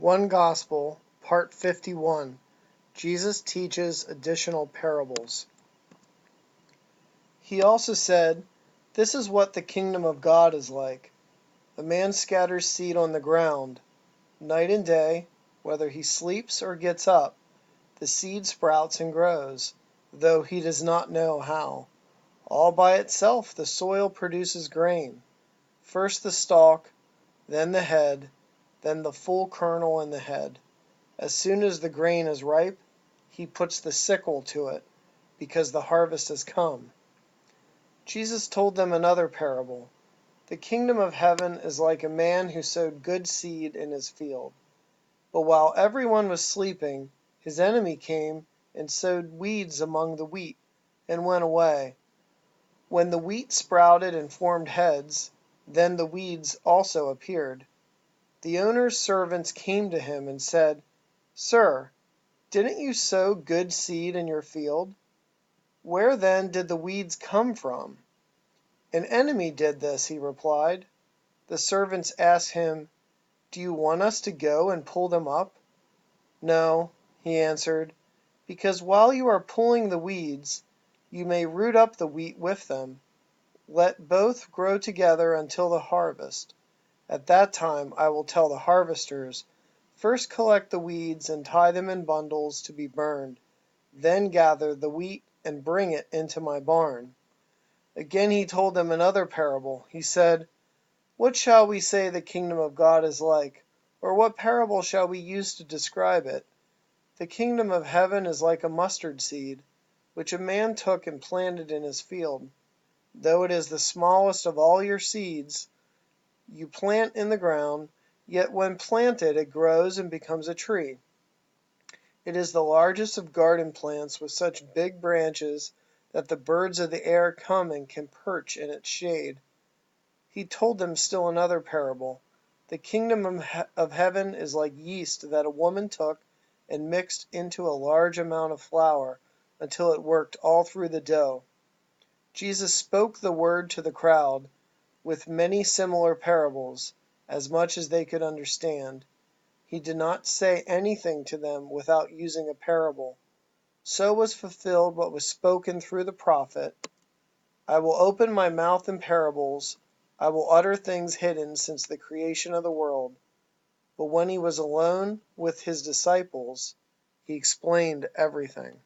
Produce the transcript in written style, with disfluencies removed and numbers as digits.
One Gospel, Part 51. Jesus teaches additional parables. He also said, "This is what the kingdom of God is like. A man scatters seed on the ground. Night and day, whether he sleeps or gets up, the seed sprouts and grows, though he does not know how. All by itself the soil produces grain. First the stalk, then the head, then the full kernel in the head. As soon as the grain is ripe, he puts the sickle to it, because the harvest has come." Jesus told them another parable. The kingdom of heaven is like a man who sowed good seed in his field. But while everyone was sleeping, his enemy came and sowed weeds among the wheat, and went away. When the wheat sprouted and formed heads, then the weeds also appeared. The owner's servants came to him and said, "Sir, didn't you sow good seed in your field? Where then did the weeds come from?" "An enemy did this," he replied. The servants asked him, "Do you want us to go and pull them up?" "No," he answered, "because while you are pulling the weeds, you may root up the wheat with them. Let both grow together until the harvest. At that time I will tell the harvesters, 'First collect the weeds and tie them in bundles to be burned. Then gather the wheat and bring it into my barn.'" Again he told them another parable. He said, "What shall we say the kingdom of God is like? Or what parable shall we use to describe it? The kingdom of heaven is like a mustard seed, which a man took and planted in his field. Though it is the smallest of all your seeds you plant in the ground, yet when planted it grows and becomes a tree. It is the largest of garden plants, with such big branches that the birds of the air come and can perch in its shade." He told them still another parable. The kingdom of heaven is like yeast that a woman took and mixed into a large amount of flour until it worked all through the dough. Jesus spoke the word to the crowd with many similar parables, as much as they could understand. He did not say anything to them without using a parable. So was fulfilled what was spoken through the prophet, "I will open my mouth in parables. I will utter things hidden since the creation of the world." But when he was alone with his disciples, he explained everything.